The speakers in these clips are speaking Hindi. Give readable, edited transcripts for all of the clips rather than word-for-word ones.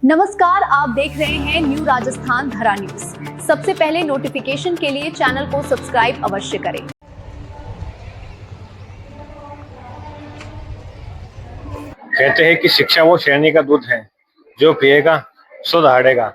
नमस्कार, आप देख रहे हैं न्यू राजस्थान धरा न्यूज। सबसे पहले नोटिफिकेशन के लिए चैनल को सब्सक्राइब अवश्य करें। कहते हैं कि शिक्षा वो श्रेणी का दूध है जो पिएगा सो दहाड़ेगा।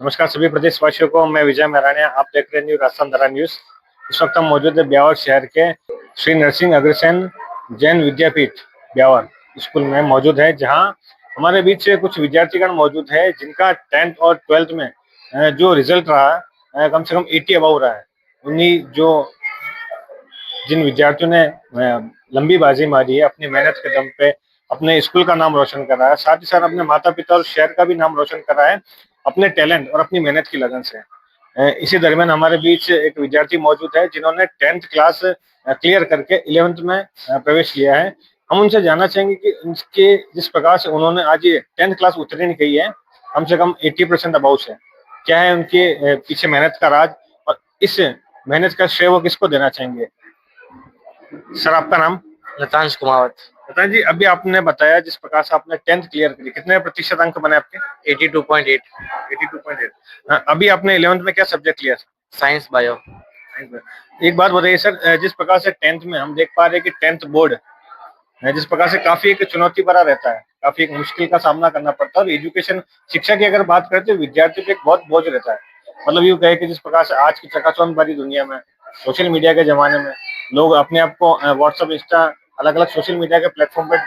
नमस्कार सभी प्रदेशवासियों को, मैं विजय महाराणा, आप देख रहे हैं न्यू राजस्थान धरा न्यूज। इस वक्त हम मौजूद है ब्यावर शहर के श्री नरसिंह अग्रसेन जैन विद्यापीठ ब्यावर स्कूल में मौजूद है, जहां हमारे बीच कुछ विद्यार्थीगण मौजूद है जिनका 10th और 12th में जो रिजल्ट रहा कम से कम 80 अबव रहा है। उन्हीं जो जिन विद्यार्थियों ने लंबी बाजी मारी है, अपनी मेहनत के दम पे अपने स्कूल का नाम रोशन करा है, साथ ही साथ अपने माता पिता और शहर का भी नाम रोशन करा है अपने टैलेंट और अपनी मेहनत की लगन से। इसी दरमियान हमारे बीच एक विद्यार्थी मौजूद है जिन्होंने 10th क्लास क्लियर करके 11th में प्रवेश लिया है। हम उनसे जानना चाहेंगे कि उनके जिस प्रकार से उन्होंने आज ये 10th क्लास उत्तीर्ण की है कम से कम 80% अबाउ से, क्या है उनके पीछे मेहनत का राज, और इस मेहनत का श्रेय वो किसको देना चाहेंगे। सर, आपका नाम? लतांश कुमावत। लता जी, अभी आपने बताया जिस प्रकार से आपने 10th क्लियर करी, कितने प्रतिशत अंक बने आपके? 82.8। 82.8। हाँ, अभी आपने 11th में क्या सब्जेक्ट लिया था? Science bio. एक बात बताइए सर, जिस प्रकार से 10th में हम देख पा रहे हैं कि 10th बोर्ड जिस प्रकार से काफी एक चुनौती भरा रहता है, काफी एक मुश्किल का सामना करना पड़ता है, और एजुकेशन शिक्षा की अगर बात करें तो विद्यार्थी पे एक बहुत बोझ रहता है। मतलब यूँ कहे कि जिस प्रकार से आज की चकाचौंध भरी दुनिया में, सोशल मीडिया के जमाने में लोग अपने आप को व्हाट्सएप, इंस्टा, अलग अलग सोशल मीडिया के प्लेटफॉर्म पे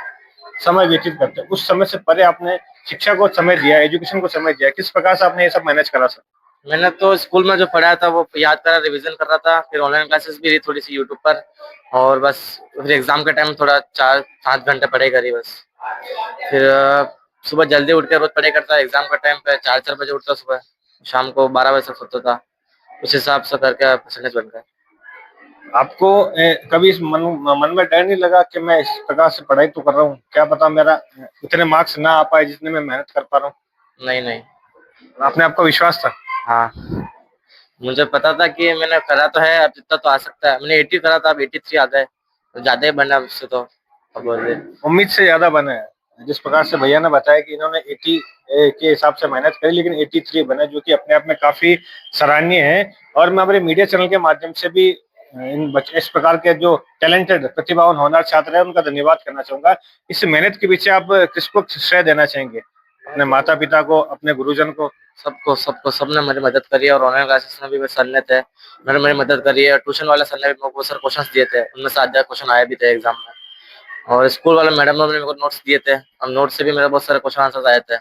समय व्यतीत करते हैं। उस समय से परे आपने शिक्षा को समय दिया, एजुकेशन को समय दिया, किस प्रकार से आपने ये सब मैनेज करा सर? मैंने तो स्कूल में जो पढ़ाया था वो याद करा, रिवीजन कर रहा था, फिर ऑनलाइन क्लासेस भी रही थोड़ी सी यूट्यूब पर, और बस फिर एग्जाम के टाइम थोड़ा 4-7 घंटे पढ़ाई करी बस। फिर सुबह जल्दी उठ के रोज पढ़ाई करता, एग्जाम का टाइम पे 4-4 बजे उठता सुबह, शाम को 12 बजे तक सोता था। उस हिसाब से करके परसेंटेज बन गया। आपको कभी इस मन में डर नहीं लगा कि मैं इस प्रकार से पढ़ाई तो कर रहा हूँ, क्या पता मेरा उतने मार्क्स ना आ पाए जितने मैं मेहनत कर पा रहा हूँ? नहीं नहीं। आपने आपका विश्वास था? हाँ, मुझे पता था कि मैंने करा तो है, अब जितना तो आ सकता है। मैंने 80 करा था, अब 83 आ गए, तो ज्यादा ही बनना उससे तो। अब उम्मीद से ज्यादा बने हैं। जिस प्रकार से भैया ने बताया कि इन्होंने 80 के हिसाब से मेहनत करी, लेकिन 83 बने, जो कि अपने आप में काफी सराहनीय है। और मैं हमारे मीडिया चैनल के माध्यम से भी इन बच्चे, इस प्रकार के जो टैलेंटेड प्रतिभावान होनहार छात्र हैं, उनका धन्यवाद करना चाहूंगा। इस मेहनत के पीछे आप किसको श्रेय देना चाहेंगे? अपने माता पिता को, अपने गुरुजन को? सबको सबको सबने मेरी मदद करी है, और ऑनलाइन क्लासेस में भी सर ने थे, उन्होंने मेरी मदद करी है। ट्यूशन वाले सर ने भी मेरे को सर क्वेश्चंस दिए थे, उनमें से आधा क्वेश्चन आए भी थे एग्जाम में। और स्कूल वाले मैडम ने मेरे को नोट्स दिए थे, और नोट्स से भी मेरे बहुत सारे क्वेश्चन आंसर आए थे,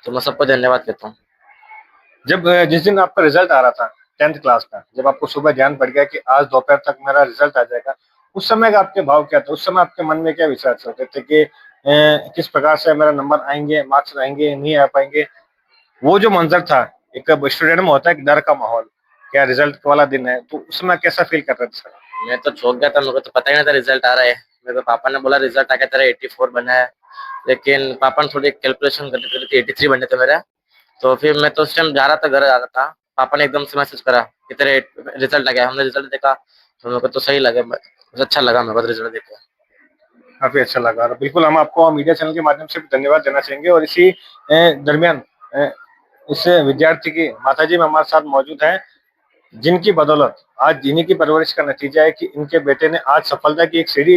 तो मैं सबको धन्यवाद कहता हूँ। जब जिस दिन आपका रिजल्ट आ रहा था 10th क्लास का, जब आपको सुबह ध्यान पड़ गया कि आज दोपहर तक मेरा रिजल्ट आ जाएगा, उस समय का आपके भाव क्या था? उस समय आपके मन में क्या विचार चलते थे कि किस प्रकार से मेरा नंबर आएंगे, मार्क्स आएंगे, नहीं आ पाएंगे? वो जो मंजर था, एक स्टूडेंट में होता है एक डर का माहौल, क्या रिजल्ट वाला दिन है, तो उस समय कैसा फील कर रहे थे सर? मैं तो चौंक गया था, मेरे को तो पता ही नहीं था रिजल्ट आ रहा है। मेरे को पापा ने बोला रिजल्ट आ गया तेरा 84 बना है, लेकिन पापा ने थोड़ी कैलकुलेशन कर ली थी, 83 बने थे मेरे। तो फिर मैं तो उस टाइम जा रहा था, घर जा रहा था, पापा ने एकदम से मैसेज करा कि तेरे रिजल्ट आ गया। हमने रिजल्ट देखा तो मेरे को तो सही लगा, अच्छा लगा मेरे को रिजल्ट देख के। काफी अच्छा लगा, और बिल्कुल हम आपको मीडिया चैनल के माध्यम से भी धन्यवाद देना चाहेंगे। और इसी दरमियान इस विद्यार्थी की माताजी में हमारे साथ मौजूद है, जिनकी बदौलत आज इन्हीं की परवरिश का नतीजा है कि इनके बेटे ने आज सफलता की एक सीढ़ी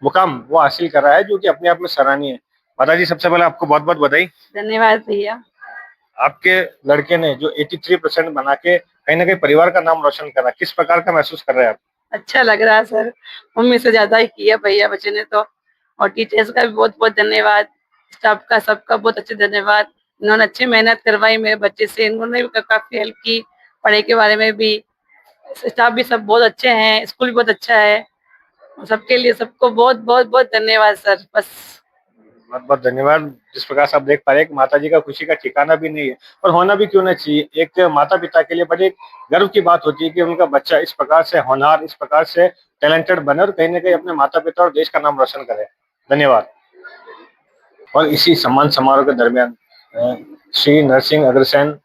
मुकाम वो हासिल करा है, जो कि अपने आप में सराहनीय है। माताजी, सबसे पहले आपको बहुत बहुत बधाई। धन्यवाद भैया। आपके लड़के ने जो 83% बना के कहीं ना कहीं परिवार का नाम रोशन करा, किस प्रकार का महसूस कर रहे हैं आप? अच्छा लग रहा है सर, मम्मी से ज्यादा ही किया भैया बच्चे ने तो। और टीचर्स का भी बहुत बहुत धन्यवाद, स्टाफ का, सबका बहुत अच्छे धन्यवाद। इन्होंने अच्छी मेहनत करवाई मेरे बच्चे से, इन्होंने भी काफी हेल्प की पढ़ाई के बारे में भी। स्टाफ भी सब बहुत अच्छे हैं, स्कूल भी बहुत अच्छा है। सबके लिए सबको बहुत बहुत बहुत धन्यवाद सर। बस बहुत बहुत धन्यवाद। जिस प्रकार से आप देख पा रहे हैं, माता जी का खुशी का ठिकाना भी नहीं है, और होना भी क्यों ना चाहिए। एक माता पिता के लिए बड़े गर्व की बात होती है कि उनका बच्चा इस प्रकार से होनहार, इस प्रकार से टैलेंटेड बने, और कहीं ना कहीं अपने माता पिता और देश का नाम रोशन करे। धन्यवाद। और इसी सम्मान समारोह के दरमियान श्री नरसिंह अग्रसेन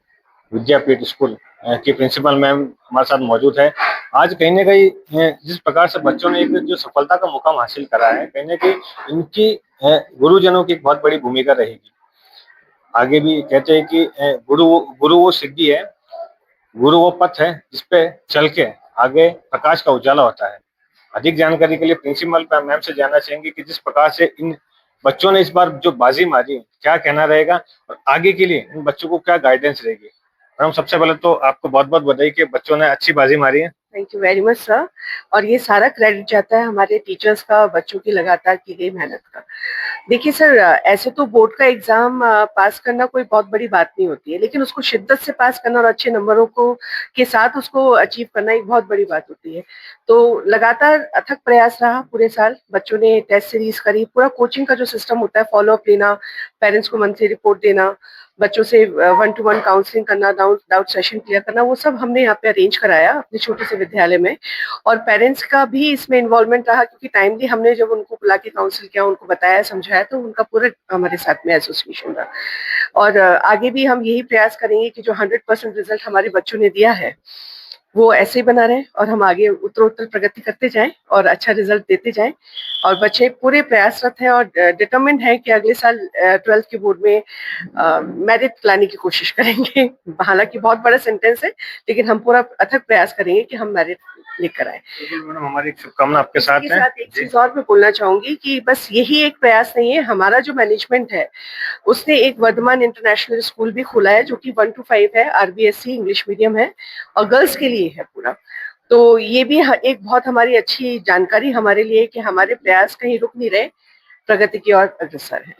विद्यापीठ स्कूल की प्रिंसिपल मैम हमारे साथ मौजूद है। आज कहीं ना कहीं जिस प्रकार से बच्चों ने एक जो सफलता का मुकाम हासिल करा है, कहीं ना कहीं इनकी गुरुजनों की एक बहुत बड़ी भूमिका रहेगी। आगे भी कहते हैं कि गुरु गुरु वो सिद्धि है, गुरु वो पथ है जिसपे चल के आगे प्रकाश का उजाला होता है। अधिक जानकारी के लिए प्रिंसिपल मैम से जानना चाहेंगे कि जिस प्रकार से इन बच्चों ने इस बार जो बाजी मारी, क्या कहना रहेगा और आगे के लिए इन बच्चों को क्या गाइडेंस रहेगी। मैडम, सबसे पहले तो आपको बहुत बहुत बधाई कि बच्चों ने अच्छी बाजी मारी है। Thank you very much sir. और ये सारा क्रेडिट जाता है हमारे टीचर्स का, बच्चों की लगातार की गई मेहनत का। देखिए सर, ऐसे तो बोर्ड का एग्जाम पास करना कोई बहुत बड़ी बात नहीं होती है, लेकिन उसको शिद्दत से पास करना और अच्छे नंबरों को के साथ उसको अचीव करना एक बहुत बड़ी बात होती है। तो लगातार अथक प्रयास रहा पूरे साल। बच्चों ने टेस्ट सीरीज करी, पूरा कोचिंग का जो सिस्टम होता है, फॉलो अप लेना, पेरेंट्स को मंथली रिपोर्ट देना, बच्चों से 1-to-1 काउंसलिंग करना, डाउट सेशन क्लियर करना, वो सब हमने यहाँ पे अरेंज कराया अपने छोटे से विद्यालय में। और पेरेंट्स का भी इसमें इन्वॉल्वमेंट रहा, क्योंकि टाइमली हमने जब उनको बुला के काउंसिल किया, उनको बताया, समझाया, तो उनका पूरा हमारे साथ में एसोसिएशन रहा। और आगे भी हम यही प्रयास करेंगे कि जो 100% रिजल्ट हमारे बच्चों ने दिया है वो ऐसे ही बना रहे और हम आगे उत्तरोत्तर प्रगति करते जाएं और अच्छा रिजल्ट देते जाएं। और बच्चे पूरे प्रयासरत हैं और डिटरमिन्ड हैं कि अगले साल 12th के बोर्ड में मेरिट लाने की कोशिश करेंगे। हालांकि बहुत बड़ा सेंटेंस है, लेकिन हम पूरा अथक प्रयास करेंगे कि हम मेरिट लेकर आए। मैडम, हमारी शुभकामना आपके साथ है। एक चीज और मैं बोलना चाहूंगी कि बस यही एक प्रयास नहीं है, हमारा जो मैनेजमेंट है उसने एक वर्धमान इंटरनेशनल स्कूल भी खोला है, जो कि 1 to 5 है, RBSC इंग्लिश मीडियम है और गर्ल्स के लिए है पूरा। तो ये भी एक बहुत हमारी अच्छी जानकारी हमारे लिए कि हमारे प्रयास कहीं रुक नहीं रहे, प्रगति की ओर अग्रसर है।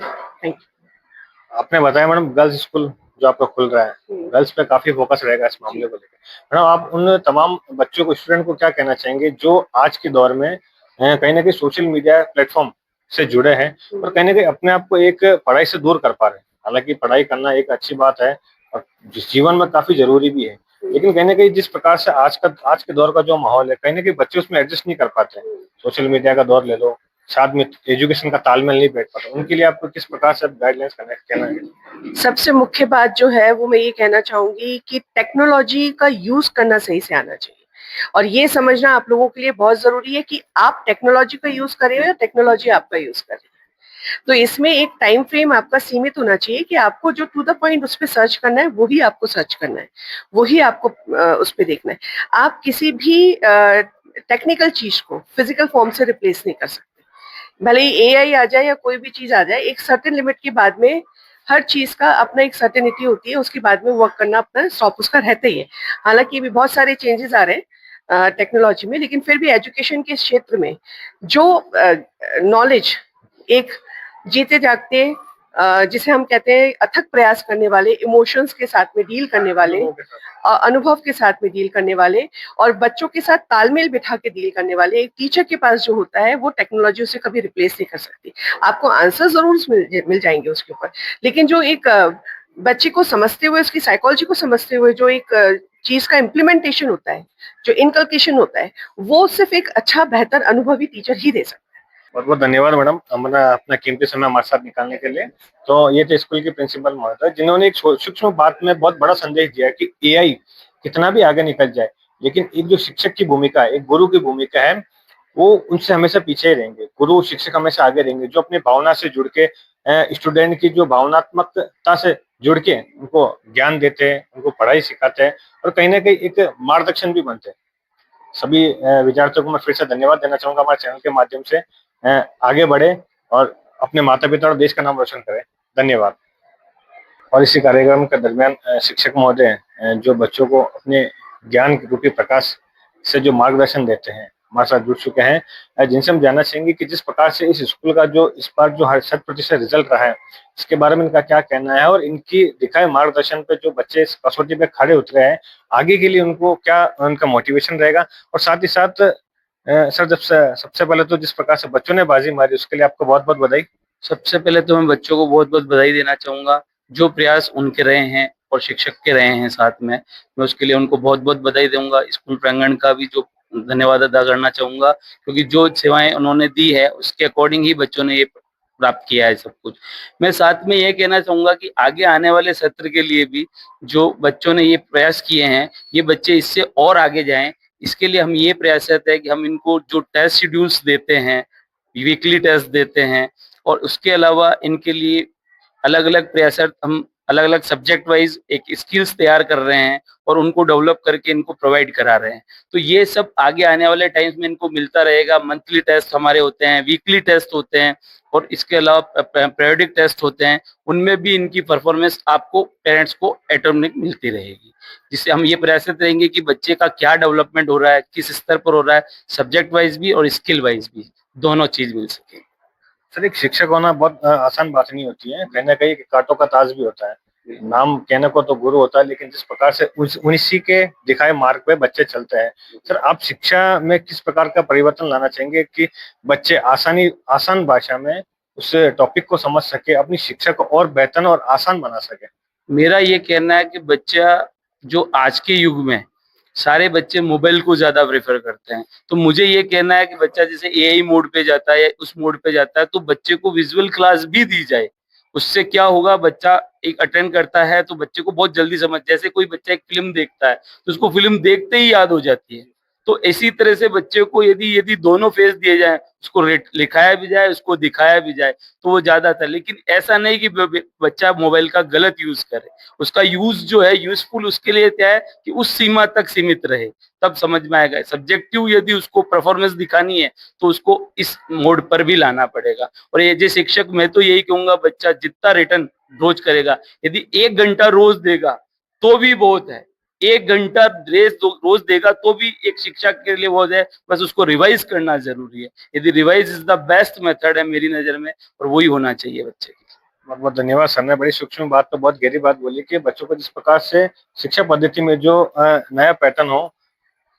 Thank you. आपने बताया मैडम, गर्ल्स स्कूल जो आपका खुल रहा है, गर्ल्स पे काफी फोकस रहेगा इस मामले को लेकर। मैडम, आप उन तमाम बच्चों को, स्टूडेंट को क्या कहना चाहेंगे जो आज के दौर में कहीं ना कहीं सोशल मीडिया प्लेटफॉर्म से जुड़े हैं और कहीं ना कहीं अपने आप को एक पढ़ाई से दूर कर पा रहे हैं। हालांकि पढ़ाई करना एक अच्छी बात है और जिस जीवन में काफी जरूरी भी है, लेकिन कहीं ना कहीं जिस प्रकार से आज के दौर का जो माहौल है, कहीं ना कहीं बच्चे उसमें एडजस्ट नहीं कर पाते। सोशल मीडिया का दौर ले लो, साथ में एजुकेशन का तालमेल नहीं बैठ पाता, उनके लिए आपको किस प्रकार से गाइडलाइंस कहना है? सबसे मुख्य बात जो है वो मैं ये कहना चाहूंगी कि टेक्नोलॉजी का यूज करना सही से आना चाहिए। और ये समझना आप लोगों के लिए बहुत जरूरी है कि आप टेक्नोलॉजी का यूज कर रहे हो या टेक्नोलॉजी आपका यूज कर रही है। तो इसमें एक टाइम फ्रेम आपका सीमित होना चाहिए कि आपको जो टू द पॉइंट उस पर सर्च करना है वही आपको सर्च करना है, वही आपको उस पर देखना है। आप किसी भी टेक्निकल चीज को फिजिकल फॉर्म से रिप्लेस नहीं कर सकते। भले ही AI आ जाए या कोई भी चीज आ जाए, एक सर्टेन लिमिट के बाद में हर चीज का अपना एक सर्टेनिटी होती है, उसके बाद में वर्क करना अपना स्टॉप उसका रहता ही है। हालांकि भी बहुत सारे चेंजेस आ रहे हैं टेक्नोलॉजी में, लेकिन फिर भी एजुकेशन के क्षेत्र में जो नॉलेज एक जीते जागते जिसे हम कहते हैं अथक प्रयास करने वाले, इमोशंस के साथ में डील करने वाले, अनुभव के साथ में डील करने वाले और बच्चों के साथ तालमेल बिठा के डील करने वाले एक टीचर के पास जो होता है, वो टेक्नोलॉजी उसे कभी रिप्लेस नहीं कर सकती। आपको आंसर जरूर मिल जाएंगे उसके ऊपर, लेकिन जो एक बच्चे को समझते हुए, उसकी साइकोलॉजी को समझते हुए जो एक चीज का इम्प्लीमेंटेशन होता है, जो इनकल्केशन होता है, वो सिर्फ एक अच्छा बेहतर अनुभवी टीचर ही दे सकता है। बहुत बहुत धन्यवाद मैडम, हमारा अपना कीमती समय हमारे साथ निकालने के लिए। तो ये थे स्कूल के प्रिंसिपल महोदय, जिन्होंने एक सूक्ष्म बात में बहुत बड़ा संदेश दिया कि AI कितना भी आगे निकल जाए, लेकिन एक जो शिक्षक की भूमिका है, एक गुरु की भूमिका है, वो उनसे हमेशा पीछे ही रहेंगे। गुरु शिक्षक हमेशा आगे रहेंगे, जो अपनी भावना से जुड़ के स्टूडेंट की जो भावनात्मकता से जुड़ के उनको ज्ञान देते हैं, उनको पढ़ाई सिखाते हैं और कहीं ना कहीं एक मार्गदर्शन भी बनते हैं। सभी विद्यार्थियों को मैं फिर से धन्यवाद देना चाहूंगा, हमारे चैनल के माध्यम से आगे बढ़े और अपने माता पिता और देश का नाम रोशन करें। धन्यवाद। और इसी कार्यक्रम के दरमियान शिक्षक महोदय जो बच्चों को अपने ज्ञान रूपी प्रकाश से जो मार्गदर्शन देते हैं, हमारे साथ जुड़ चुके हैं, जिनसे हम जानना चाहेंगे कि जिस प्रकार से इस स्कूल का जो इस बार जो 100% रिजल्ट रहा है, इसके बारे में इनका क्या कहना है और इनकी दिखाए मार्गदर्शन पे जो बच्चे इस कसौटी पे खड़े उतरे हैं, आगे के लिए उनको क्या उनका मोटिवेशन रहेगा। और साथ ही साथ सर, जब सबसे पहले तो जिस प्रकार से बच्चों ने बाजी मारी, उसके लिए आपको बहुत बहुत बधाई। सबसे पहले तो मैं बच्चों को बहुत बहुत बधाई देना चाहूंगा, जो प्रयास उनके रहे हैं और शिक्षक के रहे हैं साथ में, मैं उसके लिए उनको बहुत बहुत बधाई दूंगा। स्कूल प्रांगण का भी जो धन्यवाद अदा करना चाहूंगा, क्योंकि जो सेवाएं उन्होंने दी है उसके अकॉर्डिंग ही बच्चों ने ये प्राप्त किया है सब कुछ। मैं साथ में ये कहना चाहूंगा कि आगे आने वाले सत्र के लिए भी जो बच्चों ने ये प्रयास किए हैं, ये बच्चे इससे और आगे जाएं, इसके लिए हम ये प्रयासरत है कि हम इनको जो टेस्ट शेड्यूल्स देते हैं, वीकली टेस्ट देते हैं और उसके अलावा इनके लिए अलग अलग प्रयासरत हम अलग अलग सब्जेक्ट वाइज एक स्किल्स तैयार कर रहे हैं और उनको डेवलप करके इनको प्रोवाइड करा रहे हैं। तो ये सब आगे आने वाले टाइम्स में इनको मिलता रहेगा। मंथली टेस्ट हमारे होते हैं, वीकली टेस्ट होते हैं और इसके अलावा पीरियडिक टेस्ट होते हैं, उनमें भी इनकी परफॉर्मेंस आपको पेरेंट्स को ऑटोमेटिक मिलती रहेगी, जिससे हम ये प्रयासरत रहेंगे कि बच्चे का क्या डेवलपमेंट हो रहा है, किस स्तर पर हो रहा है, सब्जेक्ट वाइज भी और स्किल वाइज भी, दोनों चीज मिल सके। सर, एक शिक्षक होना बहुत आसान बात नहीं होती है, कहीं ना कहीं कांटों का ताज भी होता है। नाम कहने को तो गुरु होता है, लेकिन जिस प्रकार से उसी के दिखाए मार्ग पे बच्चे चलते हैं, सर आप शिक्षा में किस प्रकार का परिवर्तन लाना चाहेंगे कि बच्चे आसान भाषा में उस टॉपिक को समझ सके, अपनी शिक्षा को और बेहतर और आसान बना सके? मेरा ये कहना है कि बच्चा जो आज के युग में सारे बच्चे मोबाइल को ज्यादा प्रेफर करते हैं, तो मुझे ये कहना है कि बच्चा जैसे एआई मोड पे जाता है या उस मोड पे जाता है तो बच्चे को विजुअल क्लास भी दी जाए। उससे क्या होगा, बच्चा एक अटेंड करता है तो बच्चे को बहुत जल्दी समझ, जैसे कोई बच्चा एक फिल्म देखता है तो उसको फिल्म देखते ही याद हो जाती है। तो इसी तरह से बच्चे को यदि दोनों फेस दिए जाए, उसको लिखाया भी जाए, उसको दिखाया भी जाए, तो वो ज्यादा था। लेकिन ऐसा नहीं कि बच्चा मोबाइल का गलत यूज करे, उसका यूज जो है यूजफुल उसके लिए क्या है कि उस सीमा तक सीमित रहे, तब समझ में आएगा। सब्जेक्टिव यदि उसको परफॉर्मेंस दिखानी है तो उसको इस मोड पर भी लाना पड़ेगा। और ये जो शिक्षक, मैं तो यही कहूंगा, बच्चा जितना रिटर्न रोज करेगा, यदि 1 घंटा रोज देगा तो भी बहुत है। 1 घंटा रोज देगा तो भी एक शिक्षक के लिए बहुत है, बस उसको रिवाइज करना जरूरी है। यदि revise is the best method है मेरी नजर में, और वही होना चाहिए बच्चे की। बहुत बहुत धन्यवाद सर ने, बड़ी सूक्ष्म बात, तो बहुत गहरी बात बोली कि बच्चों को जिस प्रकार से शिक्षा पद्धति में जो नया पैटर्न हो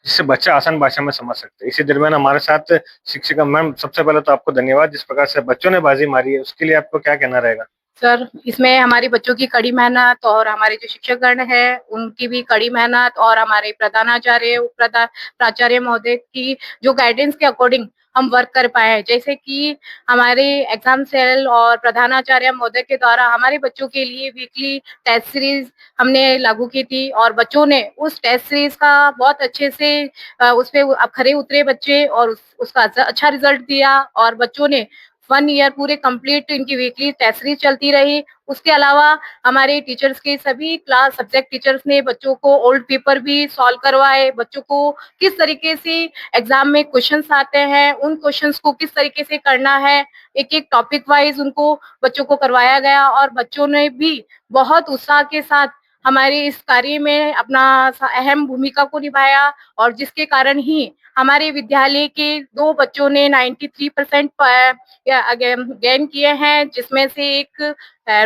जिससे बच्चा आसान भाषा में समझ सकते हैं। इसी दरमियान हमारे साथ शिक्षिका मैम, सबसे पहले तो आपको धन्यवाद, जिस प्रकार से बच्चों ने बाजी मारी है उसके लिए आपको क्या कहना रहेगा? सर, इसमें हमारे बच्चों की कड़ी मेहनत और हमारे जो शिक्षकगण है उनकी भी कड़ी मेहनत और हमारे प्रधानाचार्य प्राचार्य महोदय की जो गाइडेंस के अकॉर्डिंग हम वर्क कर पाए हैं। जैसे कि हमारे एग्जाम सेल और प्रधानाचार्य महोदय के द्वारा हमारे बच्चों के लिए वीकली टेस्ट सीरीज हमने लागू की थी और बच्चों ने उस टेस्ट सीरीज का बहुत अच्छे से उस पे खरे उतरे बच्चे और उसका अच्छा रिजल्ट दिया और बच्चों ने 1 ईयर पूरे कंप्लीट इनकी वीकली टेस्ट सीरीज चलती रही। उसके अलावा हमारे टीचर्स के सभी क्लास सब्जेक्ट टीचर्स ने बच्चों को ओल्ड पेपर भी सॉल्व करवाए, बच्चों को किस तरीके से एग्जाम में क्वेश्चंस आते हैं, उन क्वेश्चंस को किस तरीके से करना है, एक एक टॉपिक वाइज उनको बच्चों को करवाया गया और बच्चों ने भी बहुत उत्साह के साथ हमारे इस कार्य में अपना अहम भूमिका को निभाया और जिसके कारण ही हमारे विद्यालय के 2 बच्चों ने 93% गेन किए हैं, जिसमें से एक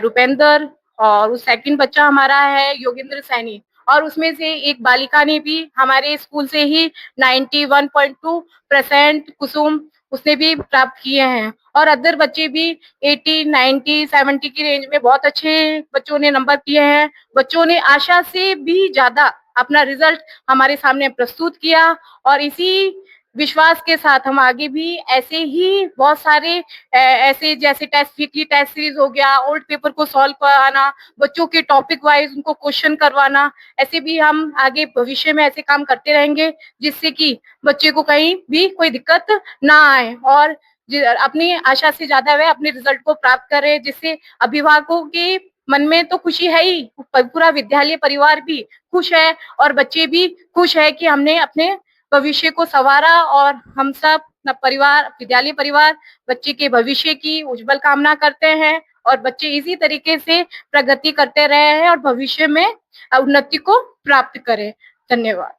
रुपेंद्र और सेकंड बच्चा हमारा है योगेंद्र सैनी और उसमें से एक बालिका ने भी हमारे स्कूल से ही 91.2% कुसुम उसने भी प्राप्त किए हैं और अदर बच्चे भी 80, 90, 70 की रेंज में बहुत अच्छे बच्चों ने नंबर किए हैं। बच्चों ने आशा से भी ज्यादा अपना रिजल्ट हमारे सामने प्रस्तुत किया और इसी विश्वास के साथ हम आगे भी ऐसे ही बहुत सारे ऐसे जैसे वीकली टेस्ट सीरीज हो गया, ओल्ड पेपर को सॉल्व कराना, बच्चों के टॉपिक वाइज उनको क्वेश्चन करवाना, ऐसे भी हम आगे भविष्य में ऐसे काम करते रहेंगे जिससे कि बच्चे को कहीं भी कोई दिक्कत ना आए और अपनी आशा से ज्यादा वह अपने रिजल्ट को प्राप्त करे, जिससे अभिभावकों के मन में तो खुशी है ही, पूरा विद्यालय परिवार भी खुश है और बच्चे भी खुश है कि हमने अपने भविष्य को संवारा और हम सब परिवार विद्यालय परिवार बच्चे के भविष्य की उज्जवल कामना करते हैं और बच्चे इसी तरीके से प्रगति करते रहे हैं और भविष्य में उन्नति को प्राप्त करें। धन्यवाद।